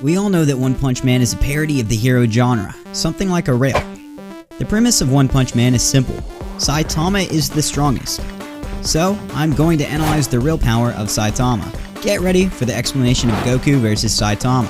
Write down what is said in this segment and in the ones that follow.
We all know that One Punch Man is a parody of the hero genre, something like a rail. The premise of One Punch Man is simple. Saitama is the strongest. So, I'm going to analyze the real power of Saitama. Get ready for the explanation of Goku vs Saitama.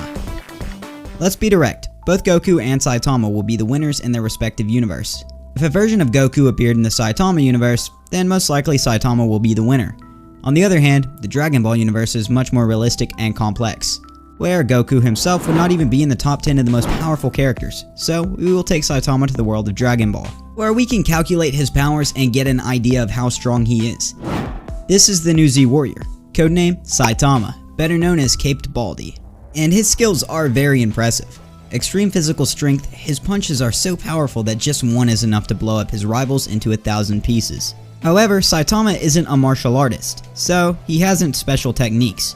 Let's be direct, both Goku and Saitama will be the winners in their respective universe. If a version of Goku appeared in the Saitama universe, then most likely Saitama will be the winner. On the other hand, the Dragon Ball universe is much more realistic and complex, where Goku himself would not even be in the top 10 of the most powerful characters, so we will take Saitama to the world of Dragon Ball, where we can calculate his powers and get an idea of how strong he is. This is the new Z Warrior, codename Saitama, better known as Caped Baldy, and his skills are very impressive. Extreme physical strength, his punches are so powerful that just one is enough to blow up his rivals into 1,000 pieces. However, Saitama isn't a martial artist, so he hasn't special techniques.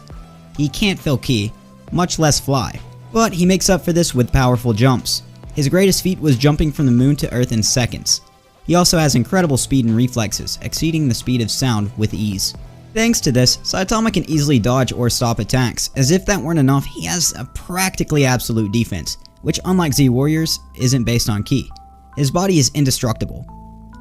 He can't feel ki, much less fly, but he makes up for this with powerful jumps. His greatest feat was jumping from the moon to Earth in seconds. He also has incredible speed and reflexes, exceeding the speed of sound with ease. Thanks to this, Saitama can easily dodge or stop attacks. As if that weren't enough, he has a practically absolute defense, which unlike Z Warriors, isn't based on ki. His body is indestructible.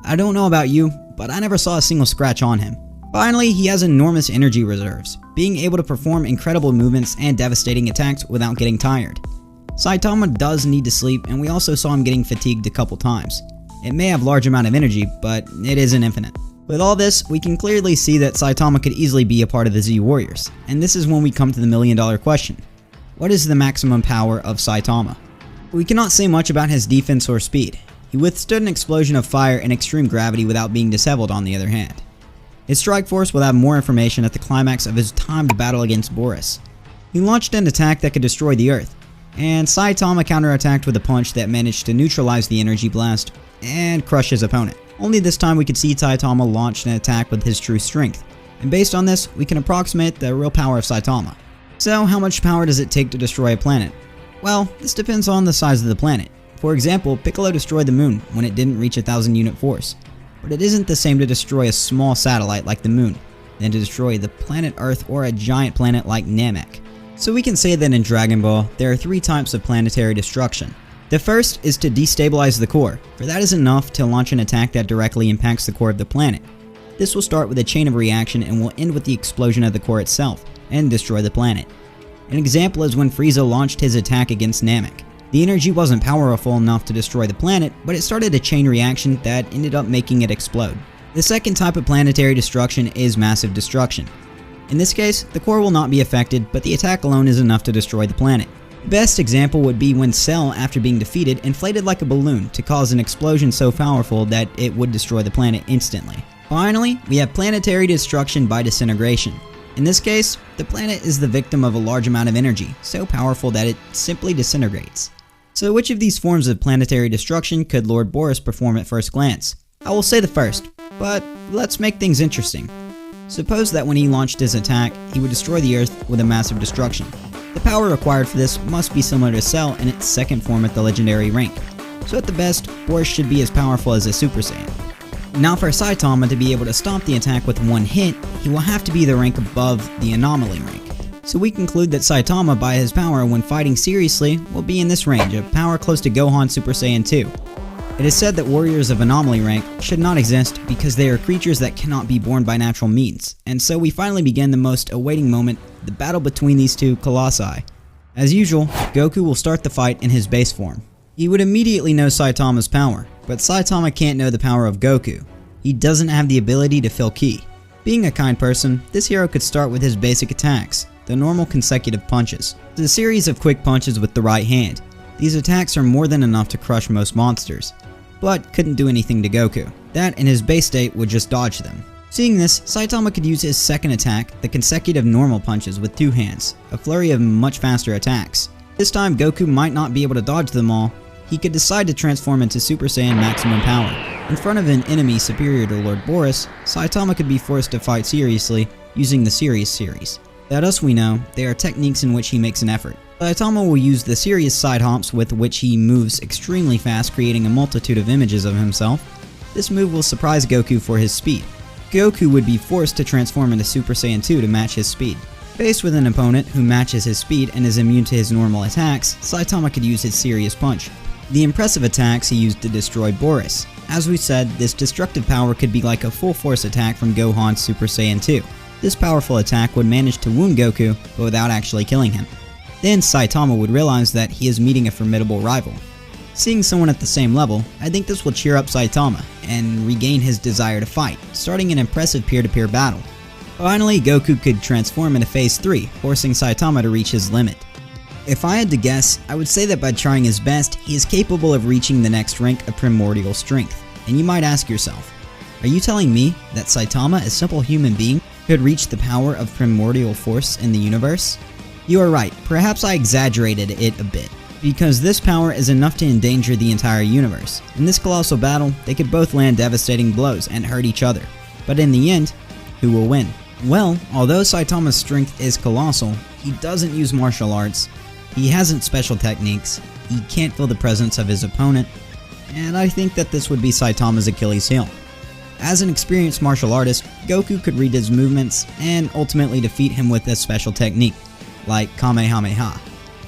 I don't know about you, but I never saw a single scratch on him. Finally, he has enormous energy reserves, being able to perform incredible movements and devastating attacks without getting tired. Saitama does need to sleep, and we also saw him getting fatigued a couple times. It may have large amount of energy, but it isn't infinite. With all this, we can clearly see that Saitama could easily be a part of the Z Warriors, and this is when we come to the million-dollar question. What is the maximum power of Saitama? We cannot say much about his defense or speed. He withstood an explosion of fire and extreme gravity without being disheveled on the other hand. His strike force will have more information at the climax of his timed battle against Boris. He launched an attack that could destroy the Earth, and Saitama counterattacked with a punch that managed to neutralize the energy blast and crush his opponent. Only this time we could see Saitama launch an attack with his true strength, and based on this, we can approximate the real power of Saitama. So how much power does it take to destroy a planet? Well, this depends on the size of the planet. For example, Piccolo destroyed the moon when it didn't reach 1,000 unit force. But it isn't the same to destroy a small satellite like the moon, than to destroy the planet Earth or a giant planet like Namek. So we can say that in Dragon Ball, there are 3 types of planetary destruction. The first is to destabilize the core, for that is enough to launch an attack that directly impacts the core of the planet. This will start with a chain of reaction and will end with the explosion of the core itself, and destroy the planet. An example is when Frieza launched his attack against Namek. The energy wasn't powerful enough to destroy the planet, but it started a chain reaction that ended up making it explode. The second type of planetary destruction is massive destruction. In this case, the core will not be affected, but the attack alone is enough to destroy the planet. The best example would be when Cell, after being defeated, inflated like a balloon to cause an explosion so powerful that it would destroy the planet instantly. Finally, we have planetary destruction by disintegration. In this case, the planet is the victim of a large amount of energy, so powerful that it simply disintegrates. So which of these forms of planetary destruction could Lord Boris perform at first glance? I will say the first, but let's make things interesting. Suppose that when he launched his attack, he would destroy the Earth with a massive destruction. The power required for this must be similar to Cell in its second form at the legendary rank. So at the best, Boris should be as powerful as a Super Saiyan. Now for Saitama to be able to stop the attack with one hit, he will have to be the rank above the anomaly rank. So we conclude that Saitama, by his power when fighting seriously, will be in this range of power close to Gohan Super Saiyan 2. It is said that warriors of anomaly rank should not exist because they are creatures that cannot be born by natural means, and so we finally begin the most awaiting moment, the battle between these two colossi. As usual, Goku will start the fight in his base form. He would immediately know Saitama's power, but Saitama can't know the power of Goku. He doesn't have the ability to feel ki. Being a kind person, this hero could start with his basic attacks, the normal consecutive punches. It's a series of quick punches with the right hand. These attacks are more than enough to crush most monsters, but couldn't do anything to Goku. That in his base state would just dodge them. Seeing this, Saitama could use his second attack, the consecutive normal punches with 2 hands, a flurry of much faster attacks. This time Goku might not be able to dodge them all. He could decide to transform into Super Saiyan maximum power. In front of an enemy superior to Lord Boris, Saitama could be forced to fight seriously using the Serious series. That us we know, there are techniques in which he makes an effort. Saitama will use the Serious side hops with which he moves extremely fast, creating a multitude of images of himself. This move will surprise Goku for his speed. Goku would be forced to transform into Super Saiyan 2 to match his speed. Faced with an opponent who matches his speed and is immune to his normal attacks, Saitama could use his serious punch. The impressive attacks he used to destroy Boris. As we said, this destructive power could be like a full force attack from Gohan's Super Saiyan 2. This powerful attack would manage to wound Goku, but without actually killing him. Then Saitama would realize that he is meeting a formidable rival. Seeing someone at the same level, I think this will cheer up Saitama and regain his desire to fight, starting an impressive peer-to-peer battle. Finally, Goku could transform into Phase 3, forcing Saitama to reach his limit. If I had to guess, I would say that by trying his best, he is capable of reaching the next rank of primordial strength. And you might ask yourself, are you telling me that Saitama, a simple human being, could reach the power of primordial force in the universe? You are right, perhaps I exaggerated it a bit, because this power is enough to endanger the entire universe. In this colossal battle, they could both land devastating blows and hurt each other. But in the end, who will win? Well, although Saitama's strength is colossal, he doesn't use martial arts, he hasn't special techniques, he can't feel the presence of his opponent, and I think that this would be Saitama's Achilles heel. As an experienced martial artist, Goku could read his movements and ultimately defeat him with a special technique, like Kamehameha.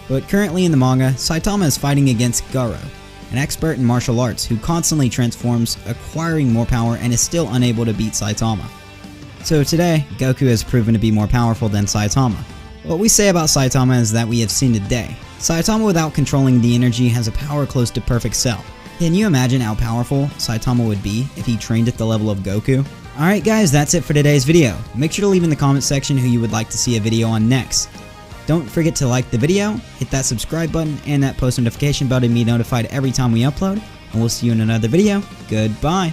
But currently in the manga, Saitama is fighting against Garo, an expert in martial arts who constantly transforms, acquiring more power and is still unable to beat Saitama. So today, Goku has proven to be more powerful than Saitama. What we say about Saitama is that we have seen today. Saitama without controlling the energy has a power close to perfect cell. Can you imagine how powerful Saitama would be if he trained at the level of Goku? Alright guys, that's it for today's video. Make sure to leave in the comment section who you would like to see a video on next. Don't forget to like the video, hit that subscribe button, and that post notification bell to be notified every time we upload. And we'll see you in another video. Goodbye.